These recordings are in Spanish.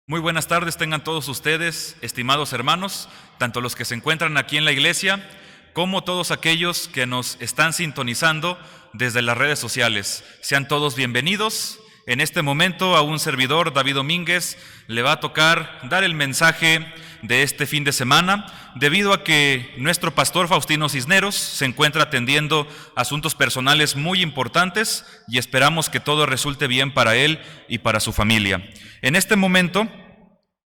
Muy buenas tardes tengan todos ustedes, estimados hermanos, tanto los que se encuentran aquí en la iglesia, como todos aquellos que nos están sintonizando desde las redes sociales. Sean todos bienvenidos. En este momento a un servidor, David Domínguez, le va a tocar dar el mensaje de este fin de semana, debido a que nuestro pastor Faustino Cisneros se encuentra atendiendo asuntos personales muy importantes y esperamos que todo resulte bien para él y para su familia. En este momento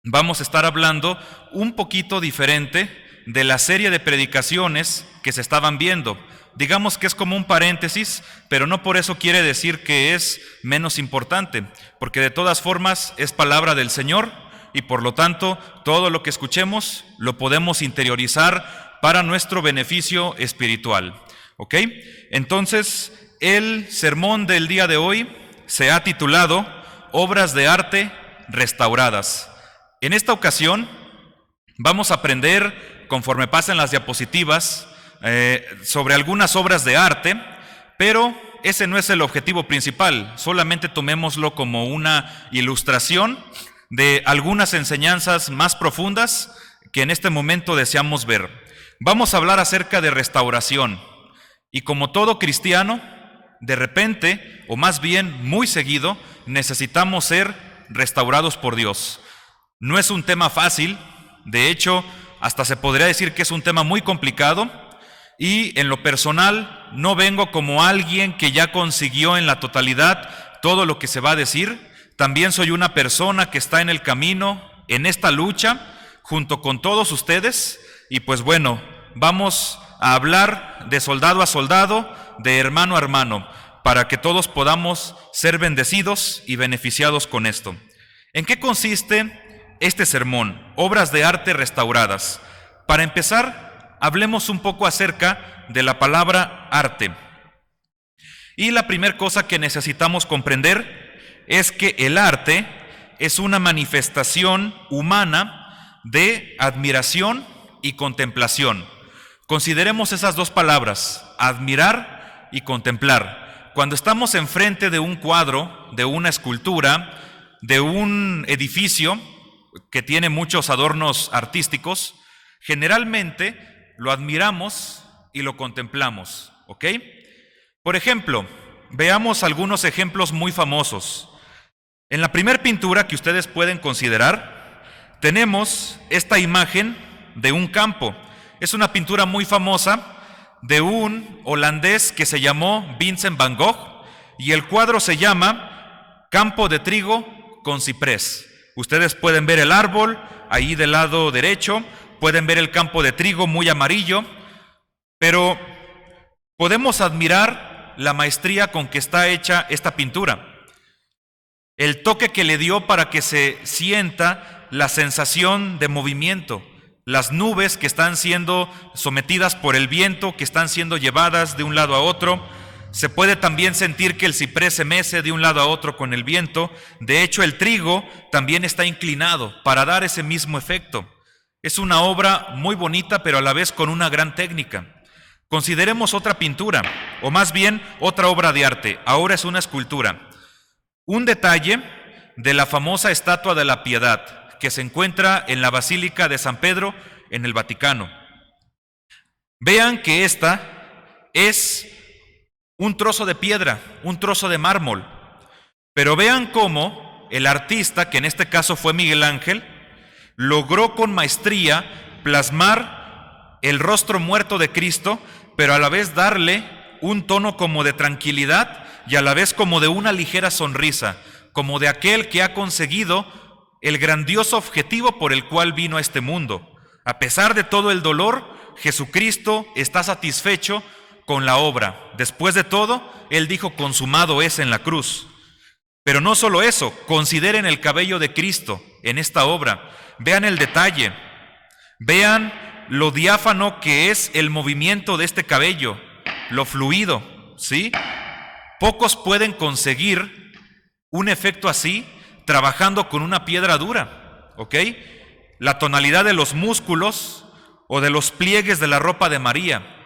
vamos a estar hablando un poquito diferente de la serie de predicaciones que se estaban viendo. Digamos que es como un paréntesis, pero no por eso quiere decir que es menos importante, porque de todas formas es palabra del Señor y por lo tanto todo lo que escuchemos lo podemos interiorizar para nuestro beneficio espiritual. ¿Ok? Entonces, el sermón del día de hoy se ha titulado Obras de arte restauradas. En esta ocasión vamos a aprender, conforme pasen las diapositivas, sobre algunas obras de arte, pero ese no es el objetivo principal, solamente tomémoslo como una ilustración de algunas enseñanzas más profundas que en este momento deseamos ver. Vamos a hablar acerca de restauración, y como todo cristiano, de repente, o más bien muy seguido, necesitamos ser restaurados por Dios. No es un tema fácil, de hecho, hasta se podría decir que es un tema muy complicado, y en lo personal no vengo como alguien que ya consiguió en la totalidad todo lo que se va a decir. También soy una persona que está en el camino, en esta lucha, junto con todos ustedes, y pues bueno, vamos a hablar de soldado a soldado, de hermano a hermano, para que todos podamos ser bendecidos y beneficiados con esto. ¿En qué consiste este sermón? Obras de arte restauradas. Para empezar, hablemos un poco acerca de la palabra arte. Y la primera cosa que necesitamos comprender es que el arte es una manifestación humana de admiración y contemplación. Consideremos esas dos palabras, admirar y contemplar. Cuando estamos enfrente de un cuadro, de una escultura, de un edificio que tiene muchos adornos artísticos, generalmente lo admiramos y lo contemplamos, ¿ok? Por ejemplo, veamos algunos ejemplos muy famosos. En la primera pintura que ustedes pueden considerar, tenemos esta imagen de un campo. Es una pintura muy famosa de un holandés que se llamó Vincent van Gogh, y el cuadro se llama Campo de trigo con ciprés. Ustedes pueden ver el árbol ahí del lado derecho, pueden ver el campo de trigo muy amarillo, pero podemos admirar la maestría con que está hecha esta pintura. El toque que le dio para que se sienta la sensación de movimiento, las nubes que están siendo sometidas por el viento, que están siendo llevadas de un lado a otro. Se puede también sentir que el ciprés se mece de un lado a otro con el viento. De hecho, el trigo también está inclinado para dar ese mismo efecto. Es una obra muy bonita, pero a la vez con una gran técnica. Consideremos otra pintura, o más bien otra obra de arte. Ahora es una escultura. Un detalle de la famosa estatua de la Piedad, que se encuentra en la Basílica de San Pedro, en el Vaticano. Vean que esta es un trozo de piedra, un trozo de mármol. Pero vean cómo el artista, que en este caso fue Miguel Ángel, logró con maestría plasmar el rostro muerto de Cristo, pero a la vez darle un tono como de tranquilidad y a la vez como de una ligera sonrisa, como de aquel que ha conseguido el grandioso objetivo por el cual vino a este mundo. A pesar de todo el dolor, Jesucristo está satisfecho con la obra. Después de todo, Él dijo, consumado es, en la cruz. Pero no solo eso, consideren el cabello de Cristo en esta obra. Vean el detalle, vean lo diáfano que es el movimiento de este cabello, lo fluido, ¿sí? Pocos pueden conseguir un efecto así trabajando con una piedra dura, ¿ok? La tonalidad de los músculos o de los pliegues de la ropa de María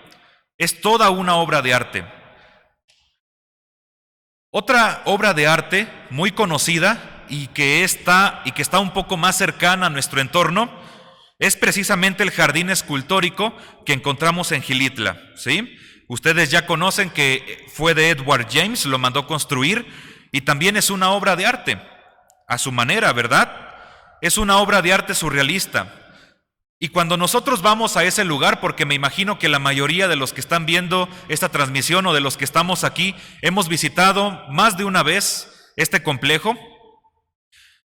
es toda una obra de arte. Otra obra de arte muy conocida y que está un poco más cercana a nuestro entorno es precisamente el jardín escultórico que encontramos en Xilitla, ¿sí? Ustedes ya conocen que fue de Edward James, lo mandó construir, y también es una obra de arte, a su manera, ¿verdad? Es una obra de arte surrealista. Y cuando nosotros vamos a ese lugar, porque me imagino que la mayoría de los que están viendo esta transmisión o de los que estamos aquí, hemos visitado más de una vez este complejo.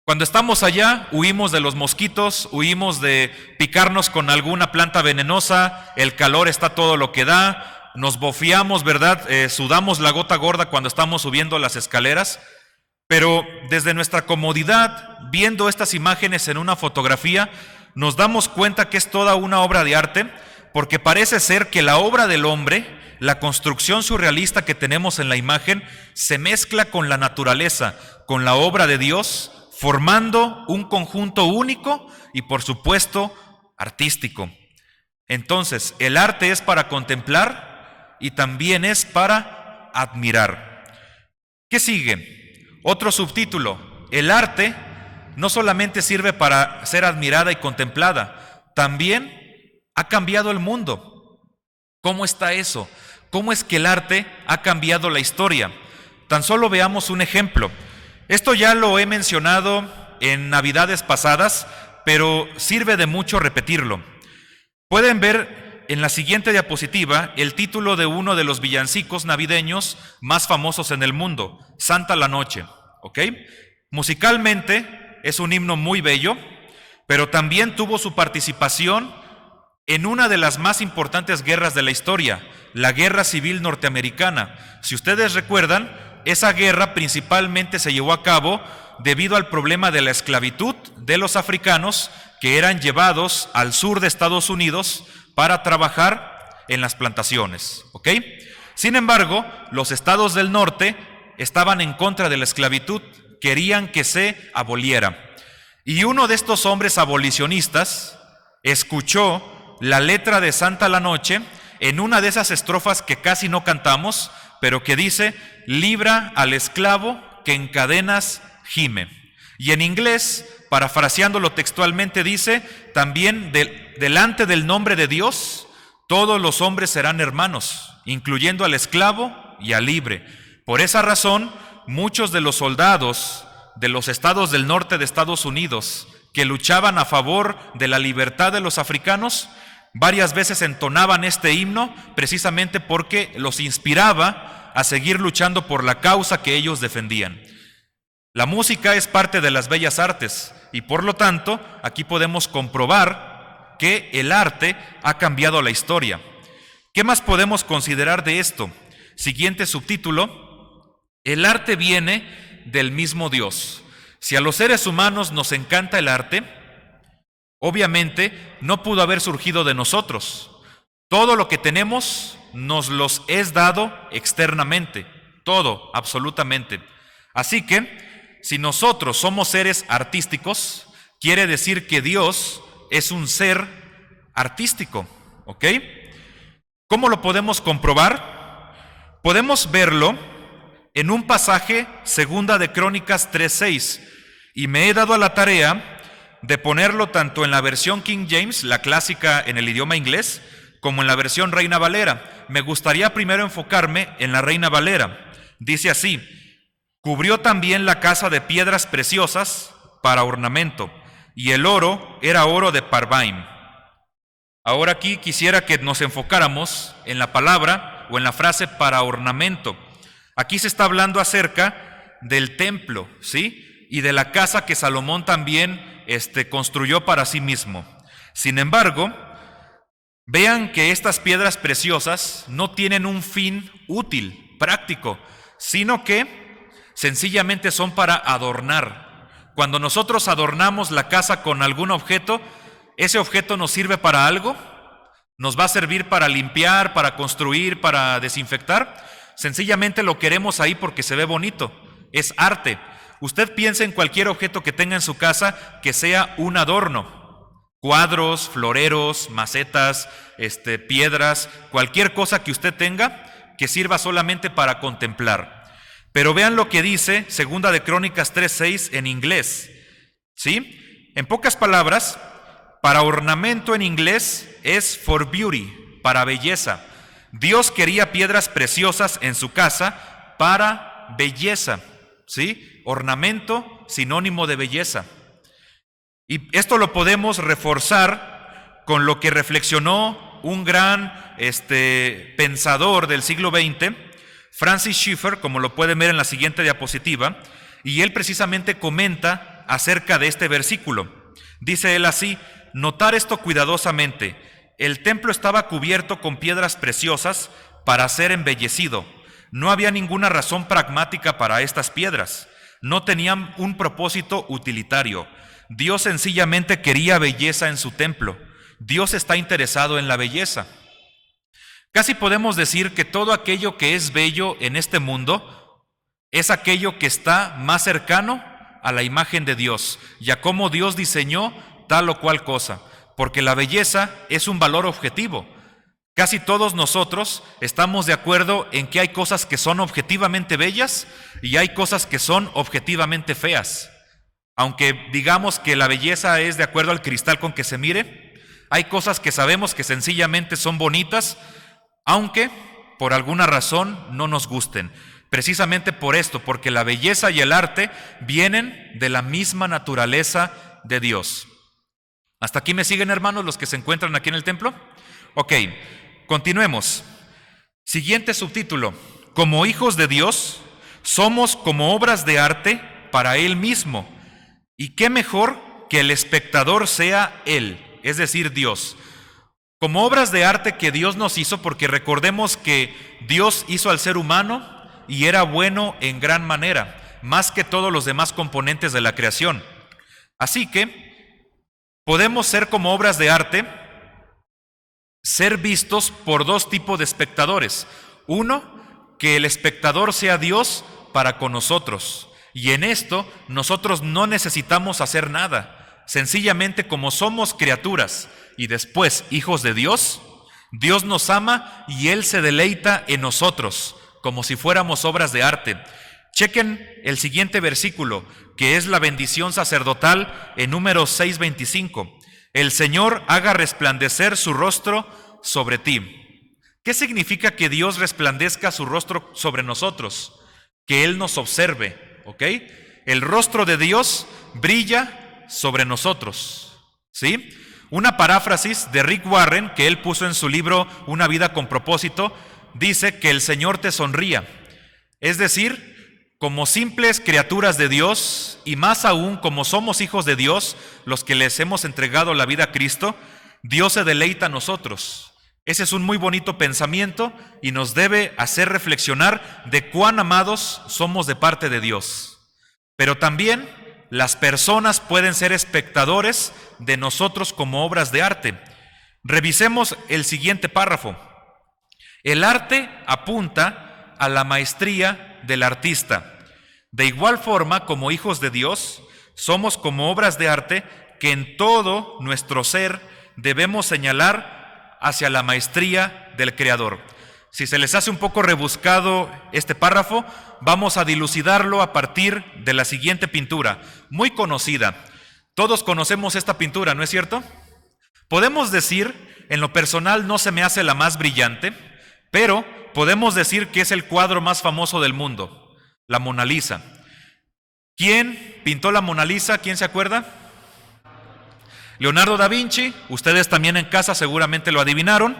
Cuando estamos allá, huimos de los mosquitos, huimos de picarnos con alguna planta venenosa, el calor está todo lo que da, nos bofiamos, ¿verdad? Sudamos la gota gorda cuando estamos subiendo las escaleras, pero desde nuestra comodidad, viendo estas imágenes en una fotografía, nos damos cuenta que es toda una obra de arte, porque parece ser que la obra del hombre, la construcción surrealista que tenemos en la imagen, se mezcla con la naturaleza, con la obra de Dios, formando un conjunto único y, por supuesto, artístico. Entonces, el arte es para contemplar y también es para admirar. ¿Qué sigue? Otro subtítulo. El arte no solamente sirve para ser admirada y contemplada, también ha cambiado el mundo. ¿Cómo está eso? ¿Cómo es que el arte ha cambiado la historia? Tan solo veamos un ejemplo. Esto ya lo he mencionado en navidades pasadas, pero sirve de mucho repetirlo. Pueden ver en la siguiente diapositiva el título de uno de los villancicos navideños más famosos en el mundo, Santa la Noche, ¿ok? Musicalmente es un himno muy bello, pero también tuvo su participación en una de las más importantes guerras de la historia, la Guerra Civil Norteamericana. Si ustedes recuerdan, esa guerra principalmente se llevó a cabo debido al problema de la esclavitud de los africanos que eran llevados al sur de Estados Unidos para trabajar en las plantaciones, ¿ok? Sin embargo, los estados del norte estaban en contra de la esclavitud, querían que se aboliera. Y uno de estos hombres abolicionistas escuchó la letra de Santa la Noche en una de esas estrofas que casi no cantamos, pero que dice: libra al esclavo que en cadenas gime. Y en inglés, parafraseándolo textualmente, dice también: delante del nombre de Dios, todos los hombres serán hermanos, incluyendo al esclavo y al libre. Por esa razón, muchos de los soldados de los estados del norte de Estados Unidos que luchaban a favor de la libertad de los africanos, varias veces entonaban este himno precisamente porque los inspiraba a seguir luchando por la causa que ellos defendían. La música es parte de las bellas artes y por lo tanto aquí podemos comprobar que el arte ha cambiado la historia. ¿Qué más podemos considerar de esto? Siguiente subtítulo: el arte viene del mismo Dios. Si a los seres humanos nos encanta el arte, obviamente no pudo haber surgido de nosotros. Todo lo que tenemos nos los es dado externamente, todo, absolutamente. Así que, si nosotros somos seres artísticos, quiere decir que Dios es un ser artístico, ¿ok? ¿Cómo lo podemos comprobar? Podemos verlo en un pasaje, Segunda de Crónicas 3:6, y me he dado a la tarea de ponerlo tanto en la versión King James, la clásica en el idioma inglés, como en la versión Reina Valera. Me gustaría primero enfocarme en la Reina Valera. Dice así: cubrió también la casa de piedras preciosas para ornamento, y el oro era oro de Parvaim. Ahora aquí quisiera que nos enfocáramos en la palabra o en la frase para ornamento. Aquí se está hablando acerca del templo, ¿sí? Y de la casa que Salomón también construyó para sí mismo. Sin embargo, vean que estas piedras preciosas no tienen un fin útil, práctico, sino que sencillamente son para adornar. Cuando nosotros adornamos la casa con algún objeto, ¿ese objeto nos sirve para algo? ¿Nos va a servir para limpiar, para construir, para desinfectar? Sencillamente lo queremos ahí porque se ve bonito, es arte. Usted piensa en cualquier objeto que tenga en su casa que sea un adorno. Cuadros, floreros, macetas, piedras, cualquier cosa que usted tenga que sirva solamente para contemplar. Pero vean lo que dice Segunda de Crónicas 3:6 en inglés, ¿sí? En pocas palabras, para ornamento en inglés es for beauty, para belleza. Dios quería piedras preciosas en su casa para belleza, ¿sí? Ornamento, sinónimo de belleza. Y esto lo podemos reforzar con lo que reflexionó un gran pensador del siglo XX, Francis Schaeffer, como lo pueden ver en la siguiente diapositiva, y él precisamente comenta acerca de este versículo. Dice él así: notar esto cuidadosamente, el templo estaba cubierto con piedras preciosas para ser embellecido. No había ninguna razón pragmática para estas piedras, no tenían un propósito utilitario. Dios sencillamente quería belleza en su templo. Dios está interesado en la belleza. Casi podemos decir que todo aquello que es bello en este mundo es aquello que está más cercano a la imagen de Dios y a cómo Dios diseñó tal o cual cosa, porque la belleza es un valor objetivo. Casi todos nosotros estamos de acuerdo en que hay cosas que son objetivamente bellas y hay cosas que son objetivamente feas. Aunque digamos que la belleza es de acuerdo al cristal con que se mire, hay cosas que sabemos que sencillamente son bonitas, aunque por alguna razón no nos gusten. Precisamente por esto, porque la belleza y el arte vienen de la misma naturaleza de Dios. ¿Hasta aquí me siguen, hermanos, los que se encuentran aquí en el templo? Ok, continuemos. Siguiente subtítulo: como hijos de Dios, somos como obras de arte para Él mismo. ¿Y qué mejor que el espectador sea Él, es decir, Dios? Como obras de arte que Dios nos hizo, porque recordemos que Dios hizo al ser humano y era bueno en gran manera, más que todos los demás componentes de la creación. Así que podemos ser como obras de arte, ser vistos por dos tipos de espectadores. Uno, que el espectador sea Dios para con nosotros. Y en esto nosotros no necesitamos hacer nada. Sencillamente, como somos criaturas y después hijos de Dios, Dios nos ama y Él se deleita en nosotros, como si fuéramos obras de arte. Chequen el siguiente versículo, que es la bendición sacerdotal en Números 6:25. El Señor haga resplandecer su rostro sobre ti. ¿Qué significa que Dios resplandezca su rostro sobre nosotros? Que Él nos observe. ¿Ok? El rostro de Dios brilla sobre nosotros, ¿sí? Una paráfrasis de Rick Warren que él puso en su libro Una vida con propósito, dice que el Señor te sonría. Es decir, como simples criaturas de Dios y más aún como somos hijos de Dios, los que les hemos entregado la vida a Cristo, Dios se deleita en nosotros. Ese es un muy bonito pensamiento y nos debe hacer reflexionar de cuán amados somos de parte de Dios. Pero también las personas pueden ser espectadores de nosotros como obras de arte. Revisemos el siguiente párrafo. El arte apunta a la maestría del artista. De igual forma, como hijos de Dios, somos como obras de arte que en todo nuestro ser debemos señalar hacia la maestría del Creador. Si se les hace un poco rebuscado este párrafo, vamos a dilucidarlo a partir de la siguiente pintura, muy conocida. Todos conocemos esta pintura, ¿no es cierto? Podemos decir, en lo personal no se me hace la más brillante, pero podemos decir que es el cuadro más famoso del mundo, la Mona Lisa. ¿Quién pintó la Mona Lisa? ¿Quién se acuerda? Leonardo da Vinci. Ustedes también en casa seguramente lo adivinaron.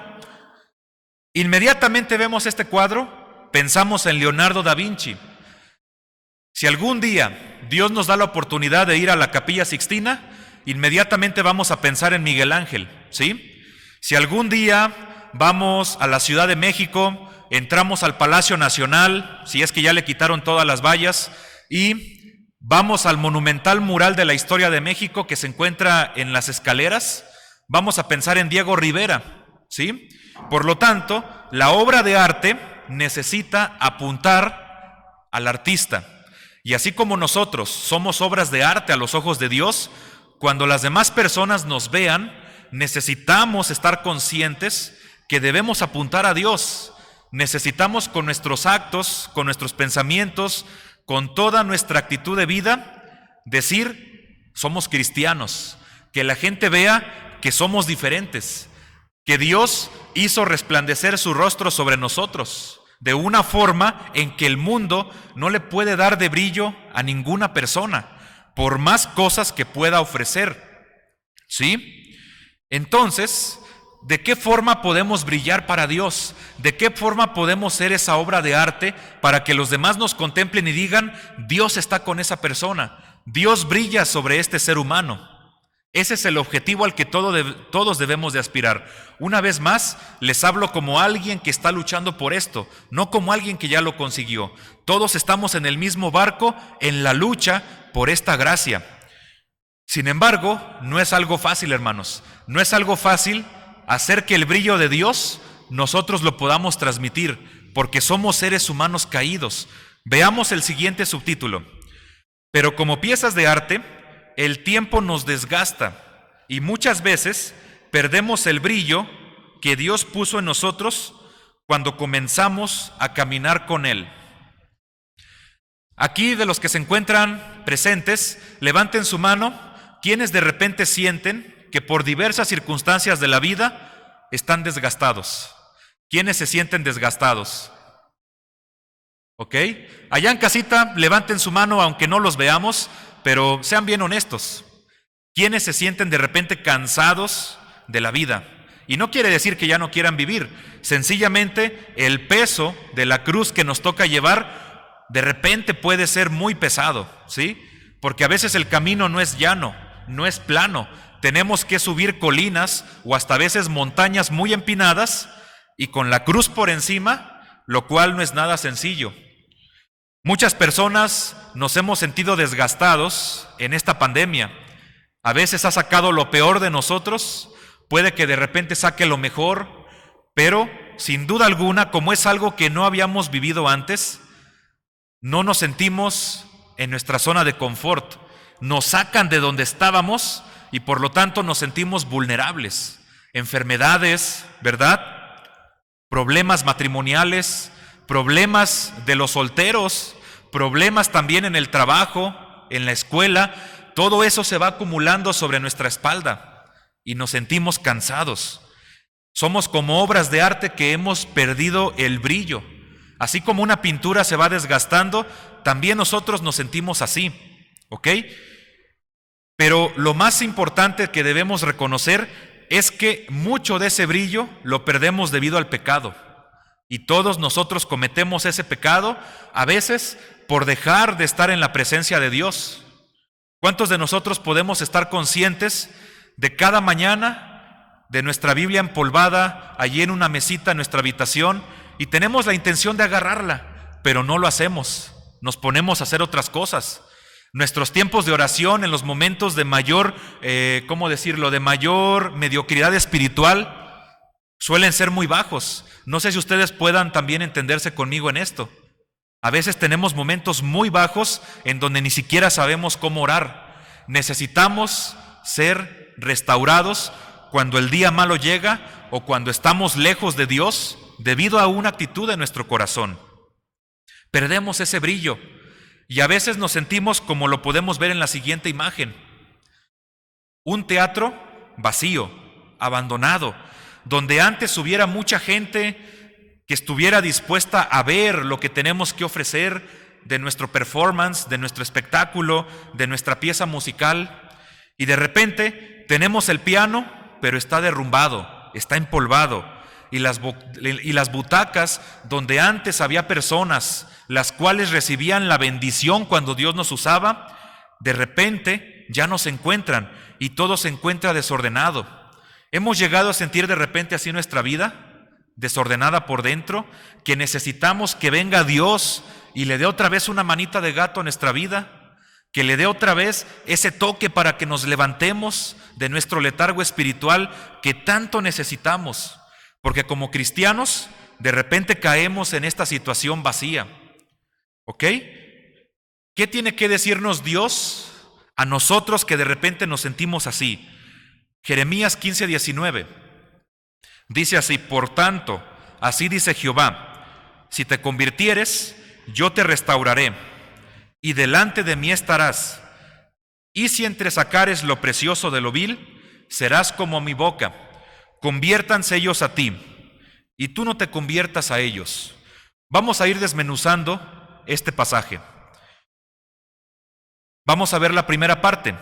Inmediatamente vemos este cuadro, pensamos en Leonardo da Vinci. Si algún día Dios nos da la oportunidad de ir a la Capilla Sixtina, inmediatamente vamos a pensar en Miguel Ángel, ¿sí? Si algún día vamos a la Ciudad de México, entramos al Palacio Nacional, si es que ya le quitaron todas las vallas, y vamos al monumental mural de la historia de México que se encuentra en las escaleras, vamos a pensar en Diego Rivera, ¿sí? Por lo tanto, la obra de arte necesita apuntar al artista. Y así como nosotros somos obras de arte a los ojos de Dios, cuando las demás personas nos vean, necesitamos estar conscientes que debemos apuntar a Dios. Necesitamos con nuestros actos, con nuestros pensamientos, con toda nuestra actitud de vida, decir, somos cristianos, que la gente vea que somos diferentes, que Dios hizo resplandecer su rostro sobre nosotros, de una forma en que el mundo no le puede dar de brillo a ninguna persona, por más cosas que pueda ofrecer. ¿Sí? Entonces, ¿de qué forma podemos brillar para Dios? ¿De qué forma podemos ser esa obra de arte para que los demás nos contemplen y digan, Dios está con esa persona, Dios brilla sobre este ser humano? Ese es el objetivo al que todos debemos de aspirar. Una vez más, les hablo como alguien que está luchando por esto, no como alguien que ya lo consiguió. Todos estamos en el mismo barco, en la lucha por esta gracia. Sin embargo, no es algo fácil, hermanos. No es algo fácil hacer que el brillo de Dios nosotros lo podamos transmitir, porque somos seres humanos caídos. Veamos el siguiente subtítulo. Pero como piezas de arte, el tiempo nos desgasta y muchas veces perdemos el brillo que Dios puso en nosotros cuando comenzamos a caminar con Él. Aquí, de los que se encuentran presentes, levanten su mano quienes de repente sienten que por diversas circunstancias de la vida están desgastados. ¿Quiénes se sienten desgastados? ¿Ok? Allá en casita, levanten su mano aunque no los veamos, pero sean bien honestos. ¿Quiénes se sienten de repente cansados de la vida? Y no quiere decir que ya no quieran vivir. Sencillamente, el peso de la cruz que nos toca llevar de repente puede ser muy pesado, ¿sí? Porque a veces el camino no es llano, no es plano. Tenemos que subir colinas o hasta a veces montañas muy empinadas y con la cruz por encima, lo cual no es nada sencillo. Muchas personas nos hemos sentido desgastados en esta pandemia. A veces ha sacado lo peor de nosotros, puede que de repente saque lo mejor, pero sin duda alguna, como es algo que no habíamos vivido antes, no nos sentimos en nuestra zona de confort. Nos sacan de donde estábamos y por lo tanto nos sentimos vulnerables. Enfermedades, ¿verdad? Problemas matrimoniales, problemas de los solteros, problemas también en el trabajo, en la escuela, todo eso se va acumulando sobre nuestra espalda y nos sentimos cansados. Somos como obras de arte que hemos perdido el brillo. Así como una pintura se va desgastando, también nosotros nos sentimos así, ¿ok? Pero lo más importante que debemos reconocer es que mucho de ese brillo lo perdemos debido al pecado. Y todos nosotros cometemos ese pecado, a veces por dejar de estar en la presencia de Dios. ¿Cuántos de nosotros podemos estar conscientes de cada mañana de nuestra Biblia empolvada allí en una mesita en nuestra habitación y tenemos la intención de agarrarla, pero no lo hacemos, nos ponemos a hacer otras cosas? Nuestros tiempos de oración en los momentos de mayor, de mayor mediocridad espiritual suelen ser muy bajos. No sé si ustedes puedan también entenderse conmigo en esto. A veces tenemos momentos muy bajos en donde ni siquiera sabemos cómo orar. Necesitamos ser restaurados cuando el día malo llega o cuando estamos lejos de Dios debido a una actitud de nuestro corazón. Perdemos ese brillo y a veces nos sentimos como lo podemos ver en la siguiente imagen. Un teatro vacío, abandonado, donde antes hubiera mucha gente que estuviera dispuesta a ver lo que tenemos que ofrecer de nuestro performance, de nuestro espectáculo, de nuestra pieza musical, y de repente tenemos el piano, pero está derrumbado, está empolvado, y las butacas donde antes había personas, las cuales recibían la bendición cuando Dios nos usaba, de repente ya no se encuentran, y todo se encuentra desordenado. ¿Hemos llegado a sentir de repente así nuestra vida, desordenada por dentro, que necesitamos que venga Dios y le dé otra vez una manita de gato a nuestra vida, que le dé otra vez ese toque para que nos levantemos de nuestro letargo espiritual que tanto necesitamos? Porque como cristianos, de repente caemos en esta situación vacía. ¿Ok? ¿Qué tiene que decirnos Dios a nosotros que de repente nos sentimos así? Jeremías 15:19 dice así: por tanto, así dice Jehová, Si te convirtieres, yo te restauraré, y delante de mí estarás. Y si entresacares lo precioso de lo vil, serás como mi boca. Conviértanse ellos a ti, y tú no te conviertas a ellos. Vamos a ir desmenuzando este pasaje. Vamos a ver la primera parte.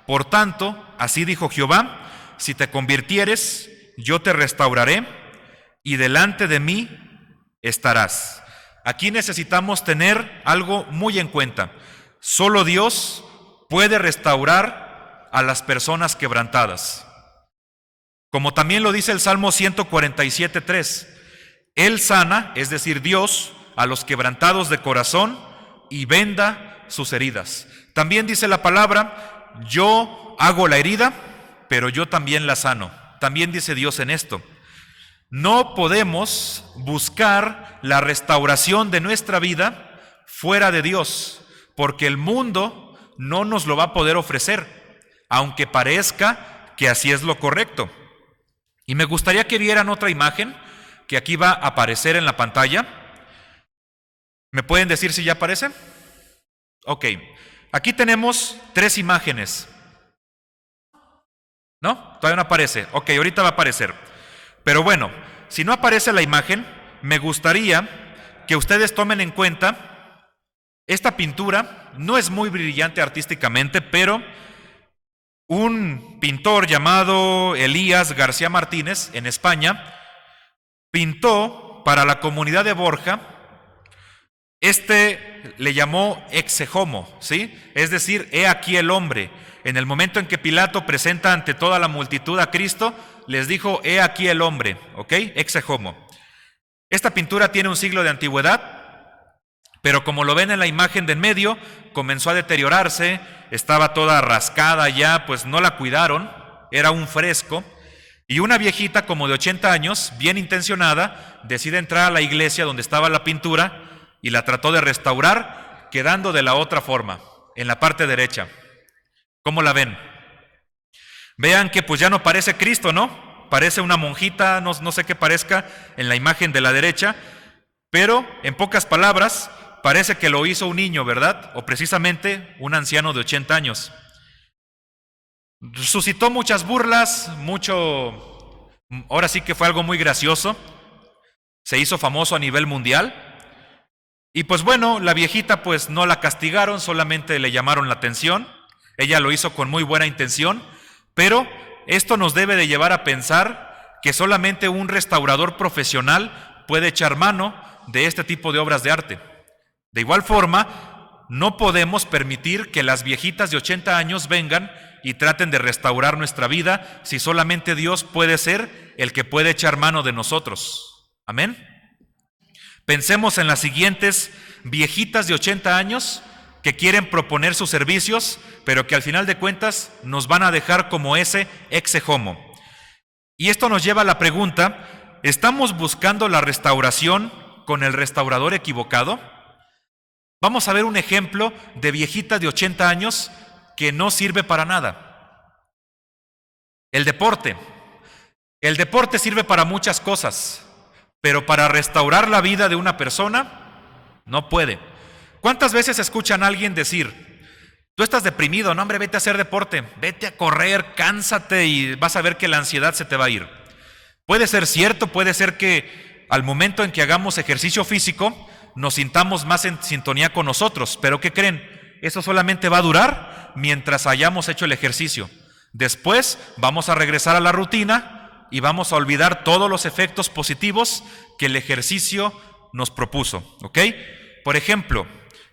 Por tanto, así dijo Jehová, si te convirtieres, yo te restauraré, y delante de mí estarás. Aquí necesitamos tener algo muy en cuenta. Solo Dios puede restaurar a las personas quebrantadas. Como también lo dice el Salmo 147:3, Él sana, es decir, Dios, a los quebrantados de corazón y venda sus heridas. También dice la palabra, yo hago la herida, pero yo también la sano. También dice Dios en esto. No podemos buscar la restauración de nuestra vida fuera de Dios, porque el mundo no nos lo va a poder ofrecer, aunque parezca que así es lo correcto. Y me gustaría que vieran otra imagen que aquí va a aparecer en la pantalla. ¿Me pueden decir si ya aparece? Ok, aquí tenemos 3 imágenes. ¿No? Todavía no aparece. Ok, ahorita va a aparecer. Pero bueno, si no aparece la imagen, me gustaría que ustedes tomen en cuenta esta pintura. No es muy brillante artísticamente, pero un pintor llamado Elías García Martínez, en España, pintó para la comunidad de Borja, le llamó exe homo, ¿sí? Es decir, he aquí el hombre. En el momento en que Pilato presenta ante toda la multitud a Cristo, les dijo, he aquí el hombre, ¿ok? Exe homo. Esta pintura tiene un siglo de antigüedad, pero como lo ven en la imagen de en medio, comenzó a deteriorarse, estaba toda rascada ya, pues no la cuidaron, era un fresco, y una viejita como de 80 años, bien intencionada, decide entrar a la iglesia donde estaba la pintura y la trató de restaurar, quedando de la otra forma, en la parte derecha. ¿Cómo la ven? Vean que pues ya no parece Cristo, ¿no? Parece una monjita, no sé qué parezca en la imagen de la derecha, pero en pocas palabras, parece que lo hizo un niño, ¿verdad? O precisamente un anciano de 80 años. Suscitó muchas burlas, ahora sí que fue algo muy gracioso, se hizo famoso a nivel mundial, y pues bueno, la viejita pues no la castigaron, solamente le llamaron la atención. Ella lo hizo con muy buena intención, pero esto nos debe de llevar a pensar que solamente un restaurador profesional puede echar mano de este tipo de obras de arte. De igual forma, no podemos permitir que las viejitas de 80 años vengan y traten de restaurar nuestra vida si solamente Dios puede ser el que puede echar mano de nosotros. ¿Amén? Pensemos en las siguientes viejitas de 80 años que quieren proponer sus servicios, pero que al final de cuentas nos van a dejar como ese exe homo. Y esto nos lleva a la pregunta, ¿estamos buscando la restauración con el restaurador equivocado? Vamos a ver un ejemplo de viejita de 80 años que no sirve para nada. El deporte. El deporte sirve para muchas cosas, pero para restaurar la vida de una persona, no puede. ¿Cuántas veces escuchan a alguien decir, tú estás deprimido, no hombre, vete a hacer deporte, vete a correr, cánsate y vas a ver que la ansiedad se te va a ir? Puede ser cierto, puede ser que al momento en que hagamos ejercicio físico nos sintamos más en sintonía con nosotros, pero ¿qué creen? Eso solamente va a durar mientras hayamos hecho el ejercicio. Después vamos a regresar a la rutina y vamos a olvidar todos los efectos positivos que el ejercicio nos propuso, ¿ok? Por ejemplo,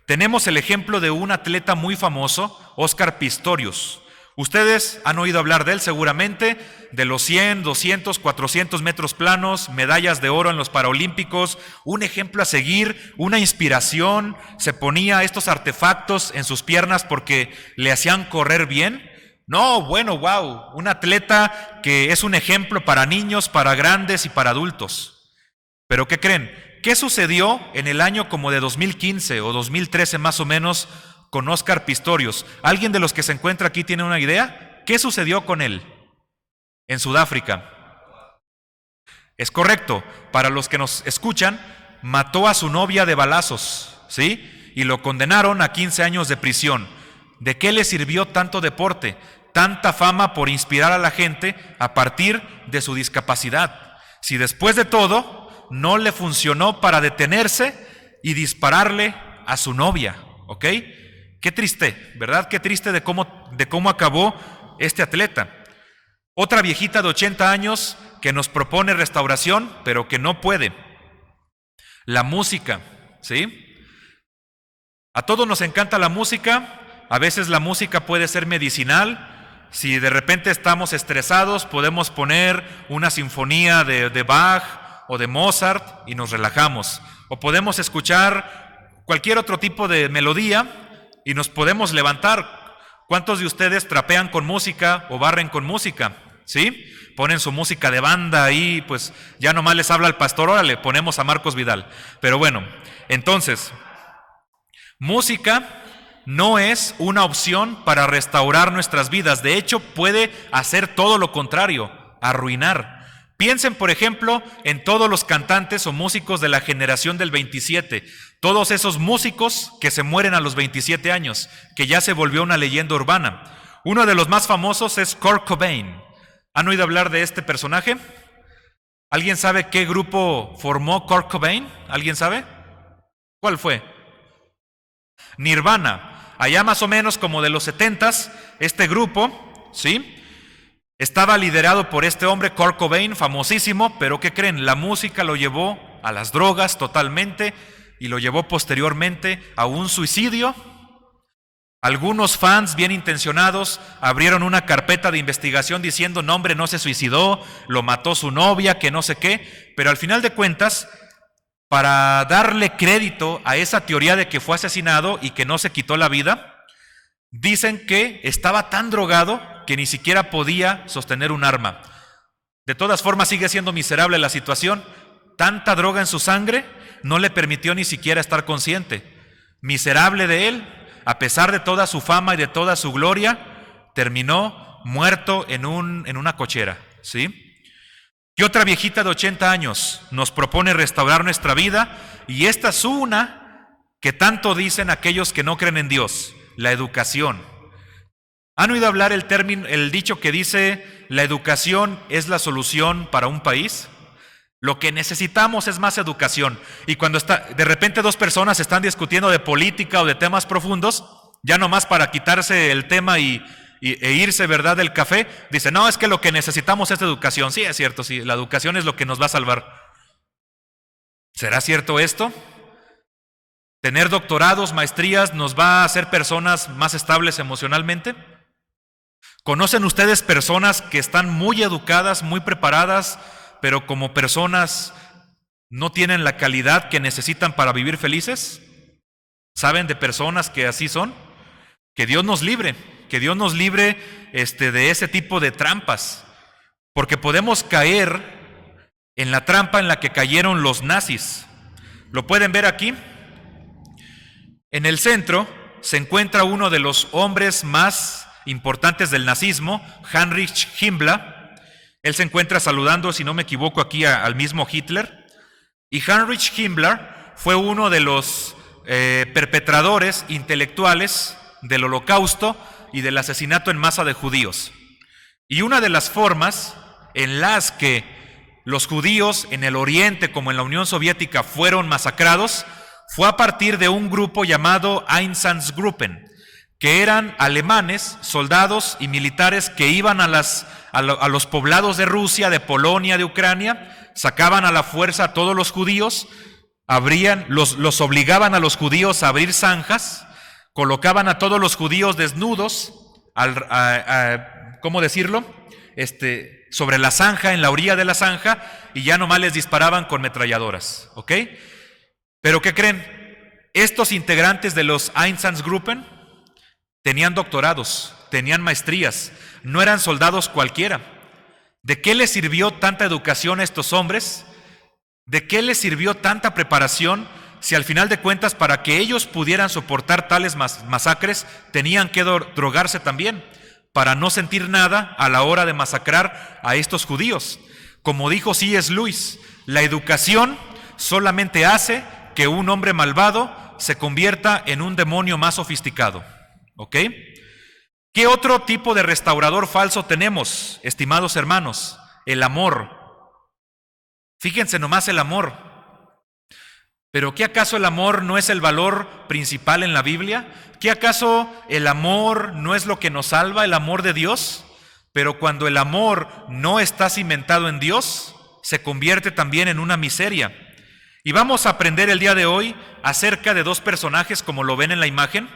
tenemos el ejemplo de un atleta muy famoso, Óscar Pistorius. Ustedes han oído hablar de él seguramente, de los 100, 200, 400 metros planos, medallas de oro en los Paralímpicos, un ejemplo a seguir, una inspiración. Se ponía estos artefactos en sus piernas porque le hacían correr bien. No, bueno, wow, un atleta que es un ejemplo para niños, para grandes y para adultos. Pero ¿qué creen? ¿Qué sucedió en el año como de 2015 o 2013 más o menos con Óscar Pistorius? ¿Alguien de los que se encuentra aquí tiene una idea? ¿Qué sucedió con él en Sudáfrica? Es correcto, para los que nos escuchan, mató a su novia de balazos, ¿sí? Y lo condenaron a 15 años de prisión. ¿De qué le sirvió tanto deporte, tanta fama por inspirar a la gente a partir de su discapacidad? Si después de todo no le funcionó para detenerse y dispararle a su novia, ¿ok? Qué triste, ¿verdad? Qué triste de cómo acabó este atleta. Otra viejita de 80 años que nos propone restauración, pero que no puede. La música, ¿sí? A todos nos encanta la música. A veces la música puede ser medicinal. Si de repente estamos estresados, podemos poner una sinfonía de Bach o de Mozart y nos relajamos. O podemos escuchar cualquier otro tipo de melodía y nos podemos levantar. ¿Cuántos de ustedes trapean con música o barren con música? ¿Sí? Ponen su música de banda ahí, pues ya nomás les habla el pastor, órale, ponemos a Marcos Vidal. Pero bueno, entonces, música no es una opción para restaurar nuestras vidas. De hecho, puede hacer todo lo contrario, arruinar. Piensen, por ejemplo, en todos los cantantes o músicos de la generación del 27, todos esos músicos que se mueren a los 27 años, que ya se volvió una leyenda urbana. Uno de los más famosos es Kurt Cobain. ¿Han oído hablar de este personaje? ¿Alguien sabe qué grupo formó Kurt Cobain? ¿Alguien sabe? ¿Cuál fue? Nirvana. Allá más o menos como de los 70s, este grupo, ¿sí?, estaba liderado por este hombre, Kurt Cobain, famosísimo, pero ¿qué creen? La música lo llevó a las drogas totalmente y lo llevó posteriormente a un suicidio. Algunos fans bien intencionados abrieron una carpeta de investigación diciendo, no hombre, no se suicidó, lo mató su novia, que no sé qué, pero al final de cuentas, para darle crédito a esa teoría de que fue asesinado y que no se quitó la vida, dicen que estaba tan drogado que ni siquiera podía sostener un arma. De todas formas sigue siendo miserable la situación. Tanta droga en su sangre no le permitió ni siquiera estar consciente. Miserable de él, a pesar de toda su fama y de toda su gloria, terminó muerto en una cochera, ¿sí? Y otra viejita de 80 años nos propone restaurar nuestra vida, y esta es una que tanto dicen aquellos que no creen en Dios: la educación. ¿Han oído hablar el dicho que dice, la educación es la solución para un país? Lo que necesitamos es más educación. Y cuando de repente dos personas están discutiendo de política o de temas profundos, ya nomás para quitarse el tema e irse, ¿verdad?, del café, dice, no, es que lo que necesitamos es educación. Sí, es cierto, sí, la educación es lo que nos va a salvar. ¿Será cierto esto? ¿Tener doctorados, maestrías nos va a hacer personas más estables emocionalmente? ¿Conocen ustedes personas que están muy educadas, muy preparadas, pero como personas no tienen la calidad que necesitan para vivir felices? ¿Saben de personas que así son? Que Dios nos libre de ese tipo de trampas, porque podemos caer en la trampa en la que cayeron los nazis. ¿Lo pueden ver aquí? En el centro se encuentra uno de los hombres más importantes del nazismo, Heinrich Himmler. Él se encuentra saludando, si no me equivoco, aquí al mismo Hitler. Y Heinrich Himmler fue uno de los perpetradores intelectuales del Holocausto y del asesinato en masa de judíos. Y una de las formas en las que los judíos en el Oriente, como en la Unión Soviética, fueron masacrados, fue a partir de un grupo llamado Einsatzgruppen, que eran alemanes, soldados y militares que iban a los poblados de Rusia, de Polonia, de Ucrania, sacaban a la fuerza a todos los judíos, los obligaban a los judíos a abrir zanjas, colocaban a todos los judíos desnudos, ¿cómo decirlo?, sobre la zanja, en la orilla de la zanja, y ya nomás les disparaban con metralladoras, ¿ok? Pero ¿qué creen? Estos integrantes de los Einsatzgruppen tenían doctorados, tenían maestrías, no eran soldados cualquiera. ¿De qué les sirvió tanta educación a estos hombres? ¿De qué les sirvió tanta preparación si al final de cuentas para que ellos pudieran soportar tales masacres tenían que drogarse también para no sentir nada a la hora de masacrar a estos judíos? Como dijo C.S. Lewis, la educación solamente hace que un hombre malvado se convierta en un demonio más sofisticado. ¿Ok? ¿Qué otro tipo de restaurador falso tenemos, estimados hermanos? El amor. Fíjense nomás el amor. ¿Pero qué acaso el amor no es el valor principal en la Biblia? ¿Qué acaso el amor no es lo que nos salva, el amor de Dios? Pero cuando el amor no está cimentado en Dios, se convierte también en una miseria. Y vamos a aprender el día de hoy acerca de dos personajes, como lo ven en la imagen,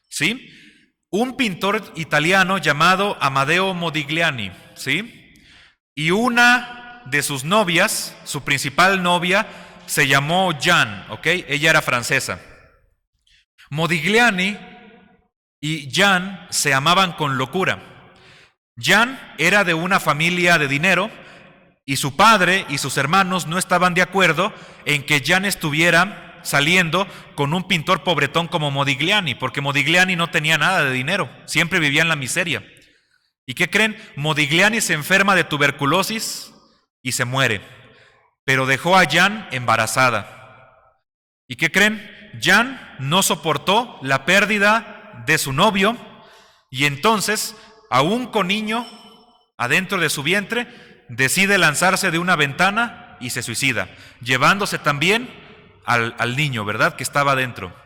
¿sí? Un pintor italiano llamado Amadeo Modigliani, ¿sí? Y una de sus novias, su principal novia, se llamó Jeanne, ¿ok? Ella era francesa. Modigliani y Jeanne se amaban con locura. Jeanne era de una familia de dinero y su padre y sus hermanos no estaban de acuerdo en que Jeanne estuviera saliendo con un pintor pobretón como Modigliani, porque Modigliani no tenía nada de dinero, siempre vivía en la miseria. ¿Y qué creen? Modigliani se enferma de tuberculosis y se muere, pero dejó a Jeanne embarazada. ¿Y qué creen? Jeanne no soportó la pérdida de su novio y entonces, aún con niño adentro de su vientre, decide lanzarse de una ventana y se suicida, llevándose también al niño, ¿verdad?, que estaba adentro.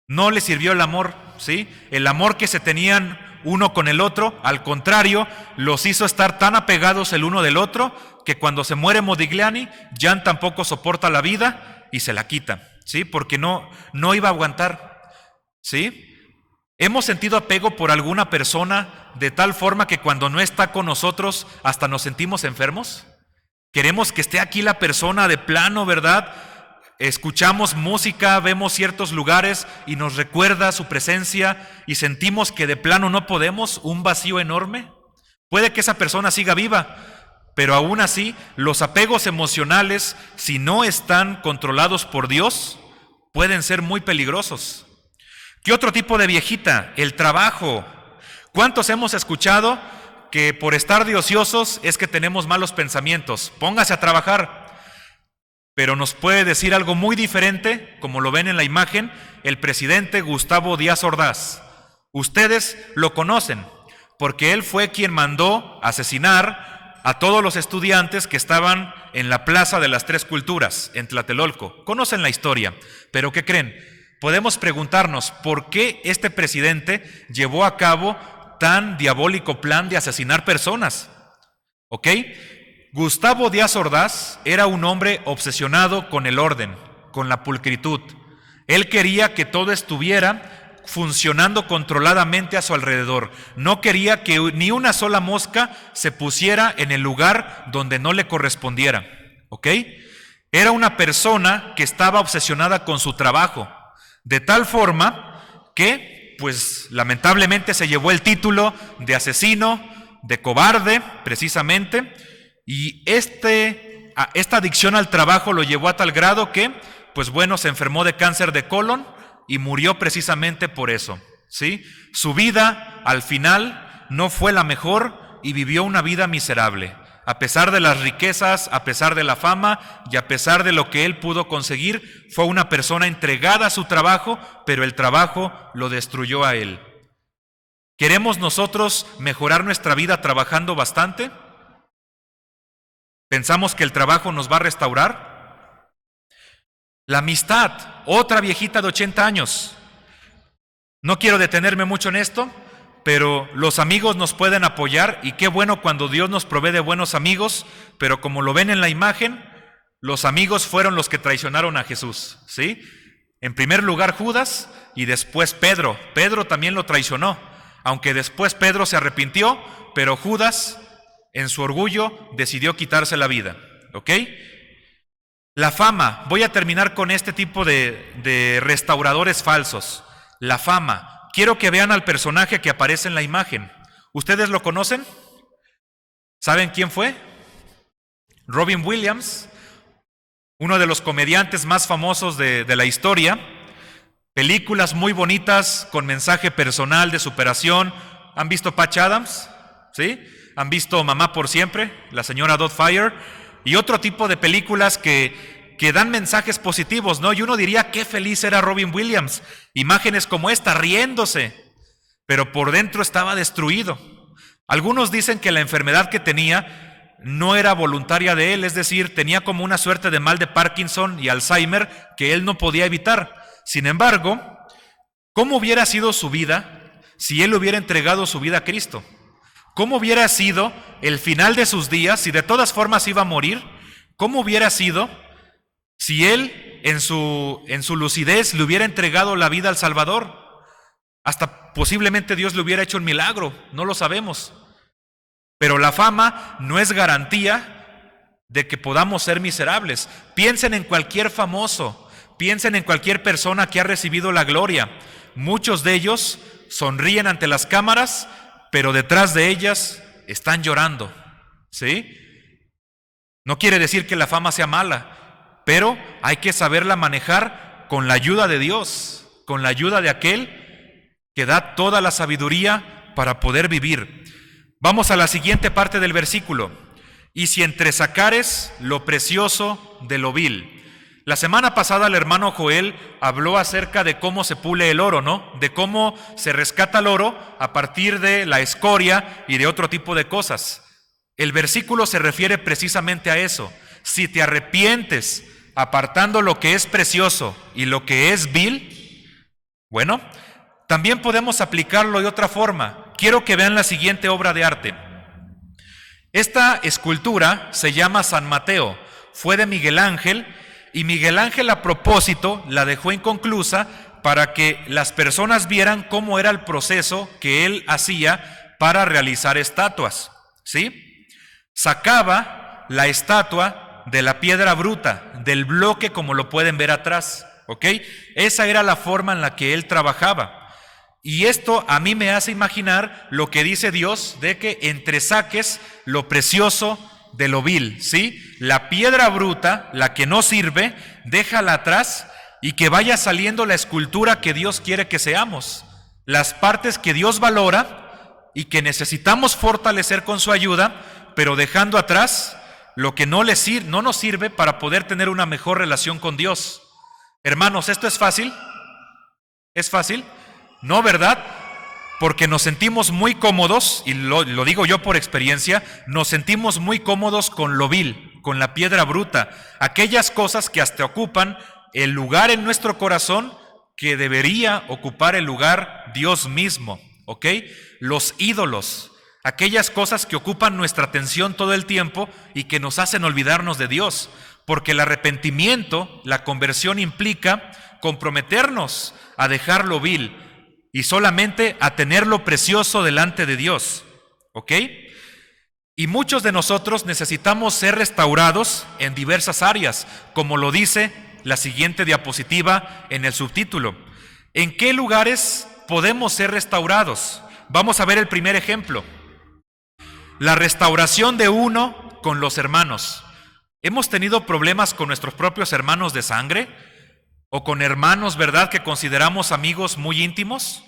No le sirvió el amor, ¿sí? El amor que se tenían uno con el otro, al contrario, los hizo estar tan apegados el uno del otro que cuando se muere Modigliani, Jeanne tampoco soporta la vida y se la quita, ¿sí? Porque no iba a aguantar, ¿sí? ¿Hemos sentido apego por alguna persona de tal forma que cuando no está con nosotros hasta nos sentimos enfermos? Queremos que esté aquí la persona de plano, ¿verdad? Escuchamos música, vemos ciertos lugares y nos recuerda su presencia y sentimos que de plano no podemos, un vacío enorme. Puede que esa persona siga viva, pero aún así los apegos emocionales, si no están controlados por Dios, pueden ser muy peligrosos. ¿Qué otro tipo de viejita? El trabajo. ¿Cuántos hemos escuchado que por estar de ociosos es que tenemos malos pensamientos? Póngase a trabajar. Pero nos puede decir algo muy diferente, como lo ven en la imagen, el presidente Gustavo Díaz Ordaz. Ustedes lo conocen, porque él fue quien mandó asesinar a todos los estudiantes que estaban en la Plaza de las Tres Culturas, en Tlatelolco. Conocen la historia, pero ¿qué creen? Podemos preguntarnos por qué este presidente llevó a cabo tan diabólico plan de asesinar personas. ¿Ok? Gustavo Díaz Ordaz era un hombre obsesionado con el orden, con la pulcritud. Él quería que todo estuviera funcionando controladamente a su alrededor. No quería que ni una sola mosca se pusiera en el lugar donde no le correspondiera. ¿Ok? Era una persona que estaba obsesionada con su trabajo, de tal forma que, pues, lamentablemente se llevó el título de asesino, de cobarde, precisamente. Y esta adicción al trabajo lo llevó a tal grado que, pues bueno, se enfermó de cáncer de colon y murió precisamente por eso, ¿sí? Su vida, al final, no fue la mejor y vivió una vida miserable. A pesar de las riquezas, a pesar de la fama y a pesar de lo que él pudo conseguir, fue una persona entregada a su trabajo, pero el trabajo lo destruyó a él. ¿Queremos nosotros mejorar nuestra vida trabajando bastante? ¿Pensamos que el trabajo nos va a restaurar? La amistad, otra viejita de 80 años. No quiero detenerme mucho en esto, pero los amigos nos pueden apoyar y qué bueno cuando Dios nos provee de buenos amigos, pero como lo ven en la imagen, los amigos fueron los que traicionaron a Jesús, ¿sí? En primer lugar Judas y después Pedro. Pedro también lo traicionó, aunque después Pedro se arrepintió, pero Judas, en su orgullo, decidió quitarse la vida, ¿ok? La fama. Voy a terminar con este tipo de restauradores falsos. La fama. Quiero que vean al personaje que aparece en la imagen. ¿Ustedes lo conocen? ¿Saben quién fue? Robin Williams, uno de los comediantes más famosos de la historia. Películas muy bonitas con mensaje personal de superación. ¿Han visto Patch Adams? ¿Sí? ¿Han visto Mamá por Siempre? La señora Doubtfire. Y otro tipo de películas que que dan mensajes positivos, ¿no? Y uno diría, qué feliz era Robin Williams. Imágenes como esta, riéndose, pero por dentro estaba destruido. Algunos dicen que la enfermedad que tenía no era voluntaria de él, es decir, tenía como una suerte de mal de Parkinson y Alzheimer que él no podía evitar. Sin embargo, ¿cómo hubiera sido su vida si él hubiera entregado su vida a Cristo? ¿Cómo hubiera sido el final de sus días si de todas formas iba a morir? ¿Cómo hubiera sido si él en su lucidez le hubiera entregado la vida al Salvador? Hasta posiblemente Dios le hubiera hecho un milagro, no lo sabemos. Pero la fama no es garantía de que podamos ser miserables. Piensen en cualquier famoso, piensen en cualquier persona que ha recibido la gloria. Muchos de ellos sonríen ante las cámaras, pero detrás de ellas están llorando, ¿sí? No quiere decir que la fama sea mala, pero hay que saberla manejar con la ayuda de Dios, con la ayuda de aquel que da toda la sabiduría para poder vivir. Vamos a la siguiente parte del versículo. Y si entresacares lo precioso de lo vil. La semana pasada el hermano Joel habló acerca de cómo se pule el oro, ¿no? De cómo se rescata el oro a partir de la escoria y de otro tipo de cosas. El versículo se refiere precisamente a eso. Si te arrepientes apartando lo que es precioso y lo que es vil, bueno, también podemos aplicarlo de otra forma. Quiero que vean la siguiente obra de arte. Esta escultura se llama San Mateo. Fue de Miguel Ángel, y Miguel Ángel a propósito la dejó inconclusa para que las personas vieran cómo era el proceso que él hacía para realizar estatuas, ¿sí? Sacaba la estatua de la piedra bruta, del bloque como lo pueden ver atrás, ¿ok? Esa era la forma en la que él trabajaba. Y esto a mí me hace imaginar lo que dice Dios de que entresaques lo precioso de lo vil, ¿sí? La piedra bruta, la que no sirve, déjala atrás y que vaya saliendo la escultura que Dios quiere que seamos. Las partes que Dios valora y que necesitamos fortalecer con su ayuda, pero dejando atrás lo que no nos sirve para poder tener una mejor relación con Dios. Hermanos, ¿esto es fácil? ¿Es fácil? No, ¿verdad? Porque nos sentimos muy cómodos, y lo digo yo por experiencia, nos sentimos muy cómodos con lo vil, con la piedra bruta, aquellas cosas que hasta ocupan el lugar en nuestro corazón que debería ocupar el lugar Dios mismo, ¿ok? Los ídolos, aquellas cosas que ocupan nuestra atención todo el tiempo y que nos hacen olvidarnos de Dios, porque el arrepentimiento, la conversión implica comprometernos a dejar lo vil y solamente a tener lo precioso delante de Dios, ¿ok? Y muchos de nosotros necesitamos ser restaurados en diversas áreas, como lo dice la siguiente diapositiva en el subtítulo. ¿En qué lugares podemos ser restaurados? Vamos a ver el primer ejemplo. La restauración de uno con los hermanos. ¿Hemos tenido problemas con nuestros propios hermanos de sangre? ¿O con hermanos, verdad, que consideramos amigos muy íntimos?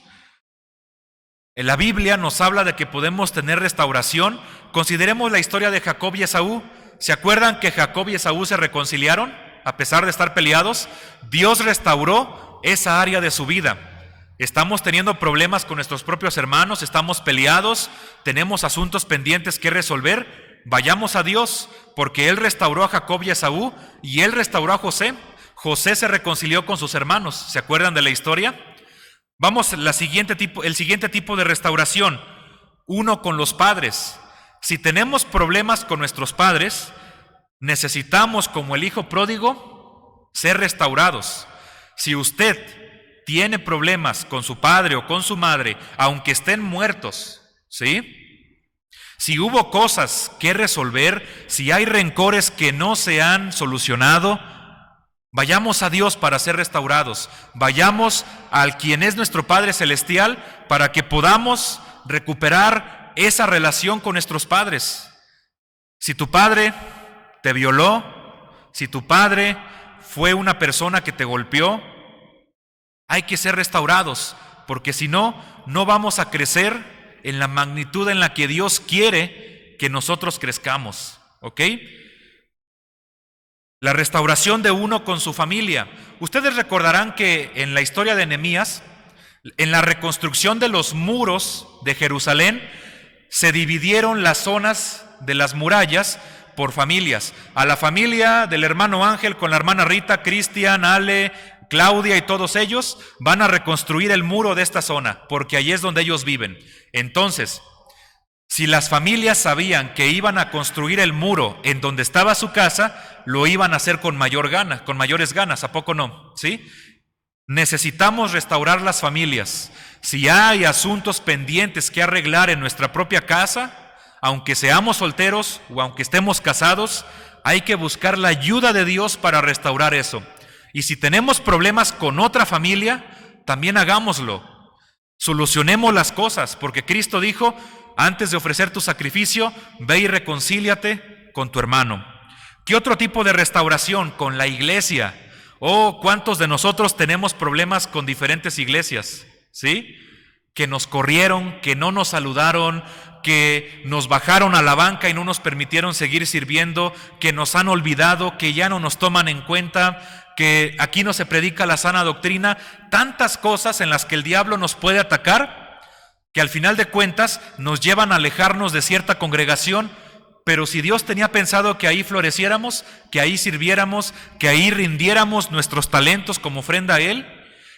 En la Biblia nos habla de que podemos tener restauración. Consideremos la historia de Jacob y Esaú. ¿Se acuerdan que Jacob y Esaú se reconciliaron a pesar de estar peleados? Dios restauró esa área de su vida. Estamos teniendo problemas con nuestros propios hermanos, estamos peleados, tenemos asuntos pendientes que resolver. Vayamos a Dios, porque Él restauró a Jacob y a Esaú y Él restauró a José. José se reconcilió con sus hermanos. ¿Se acuerdan de la historia? Vamos el siguiente tipo de restauración, uno con los padres. Si tenemos problemas con nuestros padres, necesitamos, como el hijo pródigo, ser restaurados. Si usted tiene problemas con su padre o con su madre, aunque estén muertos, ¿sí? Si hubo cosas que resolver, si hay rencores que no se han solucionado, vayamos a Dios para ser restaurados. Vayamos al quien es nuestro Padre Celestial para que podamos recuperar esa relación con nuestros padres. Si tu padre te violó, si tu padre fue una persona que te golpeó, hay que ser restaurados, porque si no, no vamos a crecer en la magnitud en la que Dios quiere que nosotros crezcamos, ¿ok? La restauración de uno con su familia. Ustedes recordarán que en la historia de Nehemías, en la reconstrucción de los muros de Jerusalén, se dividieron las zonas de las murallas por familias. A la familia del hermano Ángel con la hermana Rita, Cristian, Ale, Claudia y todos ellos van a reconstruir el muro de esta zona, porque allí es donde ellos viven. Entonces, si las familias sabían que iban a construir el muro en donde estaba su casa, lo iban a hacer con mayores ganas, ¿a poco no? ¿Sí? Necesitamos restaurar las familias. Si hay asuntos pendientes que arreglar en nuestra propia casa, aunque seamos solteros o aunque estemos casados, hay que buscar la ayuda de Dios para restaurar eso. Y si tenemos problemas con otra familia, también hagámoslo. Solucionemos las cosas, porque Cristo dijo: antes de ofrecer tu sacrificio, ve y reconcíliate con tu hermano. ¿Qué otro tipo de restauración? Con la iglesia. Oh, ¿cuántos de nosotros tenemos problemas con diferentes iglesias? ¿Sí? Que nos corrieron, que no nos saludaron, que nos bajaron a la banca y no nos permitieron seguir sirviendo, que nos han olvidado, que ya no nos toman en cuenta, que aquí no se predica la sana doctrina. Tantas cosas en las que el diablo nos puede atacar, que al final de cuentas nos llevan a alejarnos de cierta congregación. Pero si Dios tenía pensado que ahí floreciéramos, que ahí sirviéramos, que ahí rindiéramos nuestros talentos como ofrenda a Él,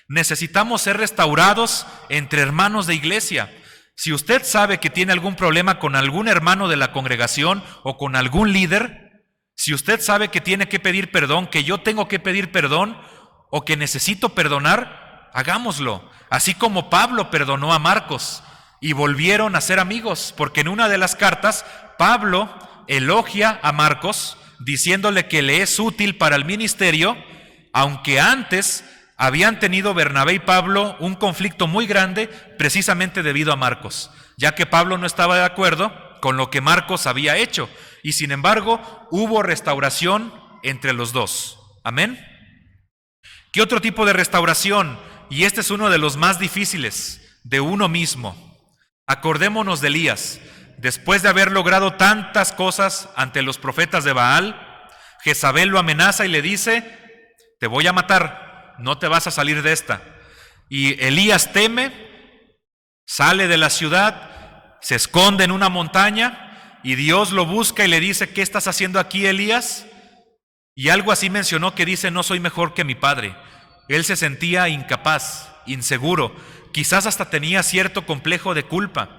necesitamos ser restaurados entre hermanos de iglesia. Si usted sabe que tiene algún problema con algún hermano de la congregación o con algún líder, si usted sabe que tiene que pedir perdón, que yo tengo que pedir perdón o que necesito perdonar, hagámoslo. Así como Pablo perdonó a Marcos y volvieron a ser amigos, porque en una de las cartas Pablo elogia a Marcos diciéndole que le es útil para el ministerio, aunque antes habían tenido Bernabé y Pablo un conflicto muy grande precisamente debido a Marcos, ya que Pablo no estaba de acuerdo con lo que Marcos había hecho, y sin embargo hubo restauración entre los dos. Amén. ¿Qué otro tipo de restauración? Y este es uno de los más difíciles, de uno mismo. Acordémonos de Elías. Después de haber logrado tantas cosas ante los profetas de Baal, Jezabel lo amenaza y le dice: te voy a matar, no te vas a salir de esta. Y Elías teme, sale de la ciudad, se esconde en una montaña y Dios lo busca y le dice: ¿qué estás haciendo aquí, Elías? Y algo así mencionó que dice: no soy mejor que mi padre. Él se sentía incapaz, inseguro, quizás hasta tenía cierto complejo de culpa.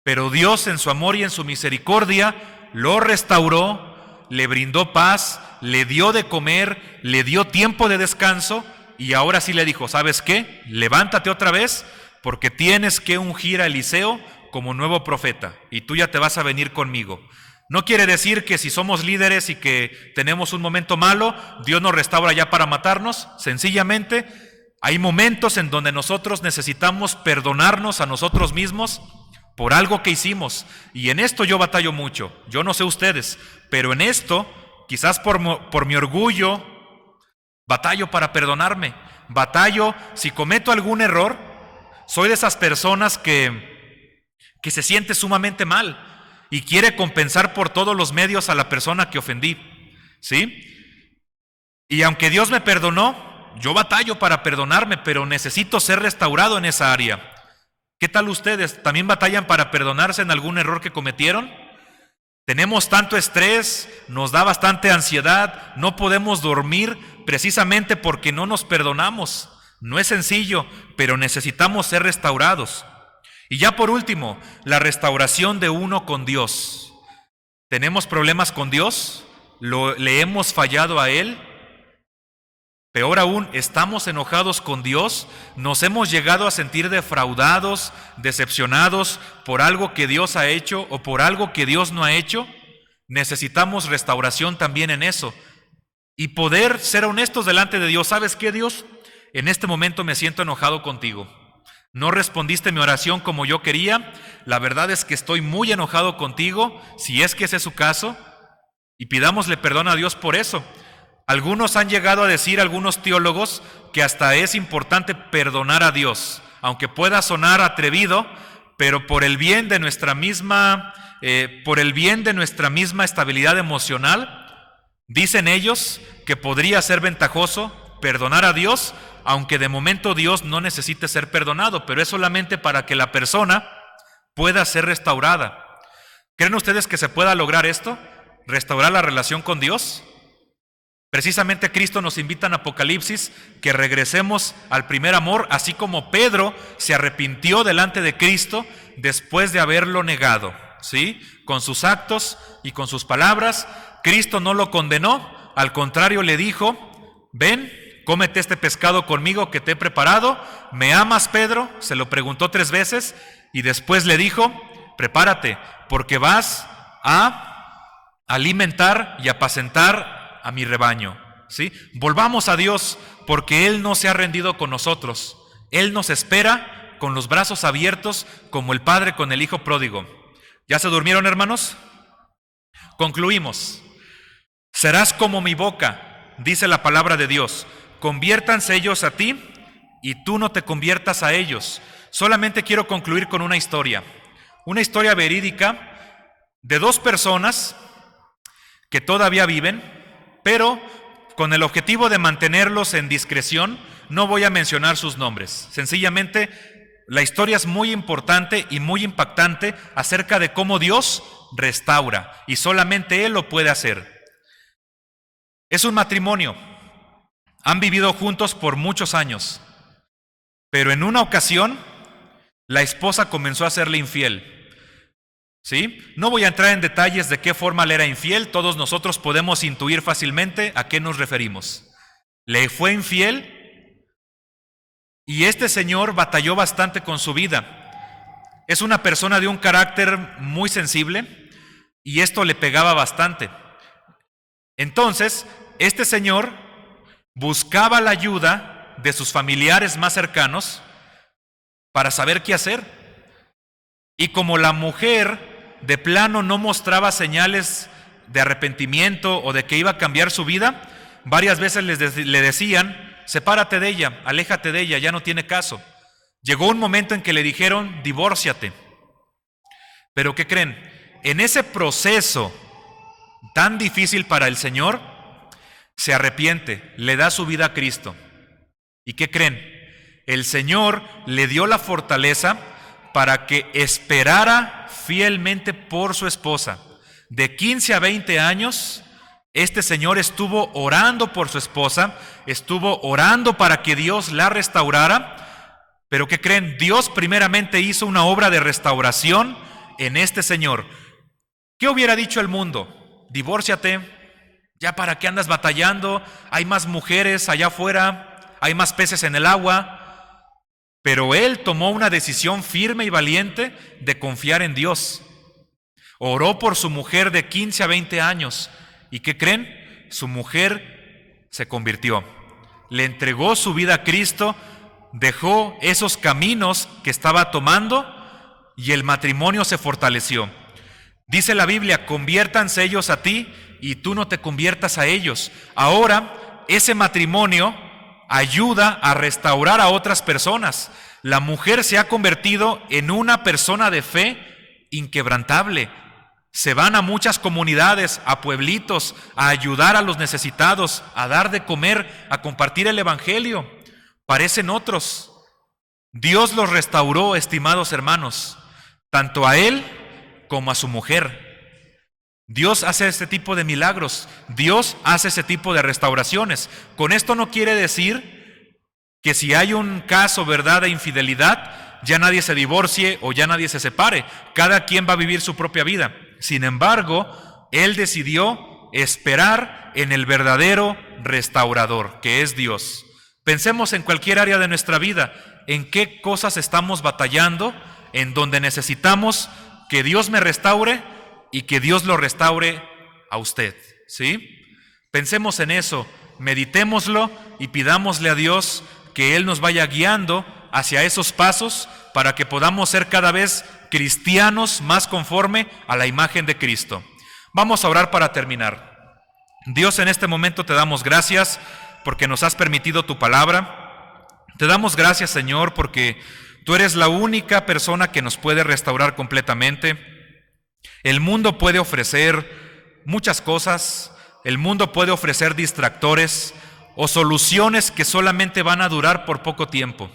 Pero Dios en su amor y en su misericordia lo restauró, le brindó paz, le dio de comer, le dio tiempo de descanso y ahora sí le dijo: ¿sabes qué? Levántate otra vez porque tienes que ungir a Eliseo como nuevo profeta y tú ya te vas a venir conmigo. No quiere decir que si somos líderes y que tenemos un momento malo, Dios nos restaura ya para matarnos. Sencillamente, hay momentos en donde nosotros necesitamos perdonarnos a nosotros mismos por algo que hicimos. Y en esto yo batallo mucho. Yo no sé ustedes, pero en esto, quizás por mi orgullo, batallo para perdonarme. Batallo si cometo algún error. Soy de esas personas que se siente sumamente mal y quiere compensar por todos los medios a la persona que ofendí, ¿sí? Y aunque Dios me perdonó, yo batallo para perdonarme, pero necesito ser restaurado en esa área. ¿Qué tal ustedes? ¿También batallan para perdonarse en algún error que cometieron? Tenemos tanto estrés, nos da bastante ansiedad, no podemos dormir precisamente porque no nos perdonamos. No es sencillo, pero necesitamos ser restaurados. Y ya por último, la restauración de uno con Dios. ¿Tenemos problemas con Dios? ¿Le hemos fallado a Él? Peor aún, ¿estamos enojados con Dios? ¿Nos hemos llegado a sentir defraudados, decepcionados por algo que Dios ha hecho o por algo que Dios no ha hecho? Necesitamos restauración también en eso. Y poder ser honestos delante de Dios. ¿Sabes qué, Dios? En este momento me siento enojado contigo. No respondiste mi oración como yo quería. La verdad es que estoy muy enojado contigo, si es que ese es su caso. Y pidámosle perdón a Dios por eso. Algunos han llegado a decir, algunos teólogos, que hasta es importante perdonar a Dios, aunque pueda sonar atrevido, pero por el bien de nuestra misma estabilidad emocional, Dicen ellos que podría ser ventajoso perdonar a Dios, aunque de momento Dios no necesite ser perdonado, pero es solamente para que la persona pueda ser restaurada. ¿Creen ustedes que se pueda lograr esto? ¿Restaurar la relación con Dios? Precisamente Cristo nos invita en Apocalipsis que regresemos al primer amor, así como Pedro se arrepintió delante de Cristo después de haberlo negado, ¿sí? Con sus actos y con sus palabras. Cristo no lo condenó, al contrario le dijo: ven, cómete este pescado conmigo que te he preparado. ¿Me amas, Pedro? Se lo preguntó 3 veces y después le dijo: prepárate, porque vas a alimentar y apacentar a mi rebaño, ¿sí? Volvamos a Dios, porque Él no se ha rendido con nosotros. Él nos espera con los brazos abiertos, como el padre con el hijo pródigo. ¿Ya se durmieron, hermanos? Concluimos. Serás como mi boca, dice la palabra de Dios. Conviértanse ellos a ti y tú no te conviertas a ellos. Solamente quiero concluir con una historia verídica de 2 personas que todavía viven, pero con el objetivo de mantenerlos en discreción, no voy a mencionar sus nombres. Sencillamente, la historia es muy importante y muy impactante acerca de cómo Dios restaura, y solamente Él lo puede hacer. Es un matrimonio. Han vivido juntos por muchos años, pero en una ocasión, la esposa comenzó a serle infiel. ¿Sí? No voy a entrar en detalles de qué forma le era infiel, todos nosotros podemos intuir fácilmente a qué nos referimos. Le fue infiel y este señor batalló bastante con su vida. Es una persona de un carácter muy sensible y esto le pegaba bastante. Entonces, este señor buscaba la ayuda de sus familiares más cercanos para saber qué hacer. Y como la mujer de plano no mostraba señales de arrepentimiento o de que iba a cambiar su vida, varias veces le decían: sepárate de ella, aléjate de ella, ya no tiene caso. Llegó un momento en que le dijeron: divórciate. Pero ¿qué creen? En ese proceso tan difícil para el Señor, se arrepiente, le da su vida a Cristo. ¿Y qué creen? El Señor le dio la fortaleza para que esperara fielmente por su esposa. De 15 a 20 años, este señor estuvo orando por su esposa, estuvo orando para que Dios la restaurara. Pero ¿qué creen? Dios primeramente hizo una obra de restauración en este señor. ¿Qué hubiera dicho el mundo? Divórciate, ya para qué andas batallando, hay más mujeres allá afuera, hay más peces en el agua. Pero él tomó una decisión firme y valiente de confiar en Dios. Oró por su mujer de 15 a 20 años. ¿Y qué creen? Su mujer se convirtió. Le entregó su vida a Cristo, dejó esos caminos que estaba tomando y el matrimonio se fortaleció. Dice la Biblia: conviértanse ellos a ti y tú no te conviertas a ellos. Ahora, ese matrimonio ayuda a restaurar a otras personas. La mujer se ha convertido en una persona de fe inquebrantable. Se van a muchas comunidades, a pueblitos, a ayudar a los necesitados, a dar de comer, a compartir el evangelio. Parecen otros. Dios los restauró, estimados hermanos, tanto a él como a su mujer. Dios hace este tipo de milagros, Dios hace ese tipo de restauraciones. Con esto no quiere decir que si hay un caso, ¿verdad?, de infidelidad, ya nadie se divorcie o ya nadie se separe. Cada quien va a vivir su propia vida. Sin embargo, Él decidió esperar en el verdadero restaurador, que es Dios. Pensemos en cualquier área de nuestra vida, en qué cosas estamos batallando, en donde necesitamos que Dios me restaure y que Dios lo restaure a usted, ¿sí? Pensemos en eso, meditémoslo y pidámosle a Dios que Él nos vaya guiando hacia esos pasos para que podamos ser cada vez cristianos más conforme a la imagen de Cristo. Vamos a orar para terminar. Dios, en este momento te damos gracias porque nos has permitido tu palabra. Te damos gracias, Señor, porque tú eres la única persona que nos puede restaurar completamente. El mundo puede ofrecer muchas cosas, El mundo puede ofrecer distractores o soluciones que solamente van a durar por poco tiempo,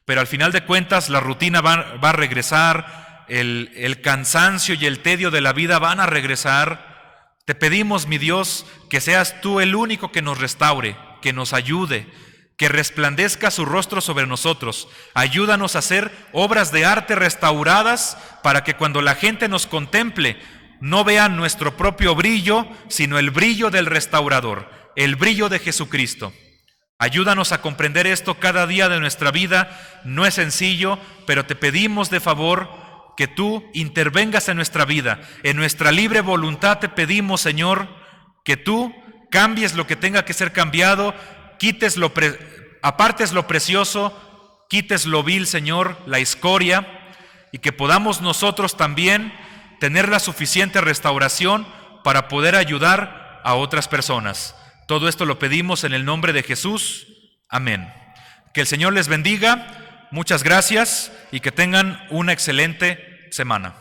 pero al final de cuentas la rutina va a regresar, el cansancio y el tedio de la vida van a regresar. Te pedimos, mi Dios, que seas tú el único que nos restaure, que nos ayude, que resplandezca su rostro sobre nosotros. Ayúdanos a hacer obras de arte restauradas para que cuando la gente nos contemple no vean nuestro propio brillo, sino el brillo del restaurador, el brillo de Jesucristo. Ayúdanos a comprender esto cada día de nuestra vida. No es sencillo, pero te pedimos de favor que tú intervengas en nuestra vida. En nuestra libre voluntad te pedimos, Señor, que tú cambies lo que tenga que ser cambiado, apartes lo precioso, quites lo vil, Señor, la escoria, y que podamos nosotros también tener la suficiente restauración para poder ayudar a otras personas. Todo esto lo pedimos en el nombre de Jesús. Amén. Que el Señor les bendiga. Muchas gracias y que tengan una excelente semana.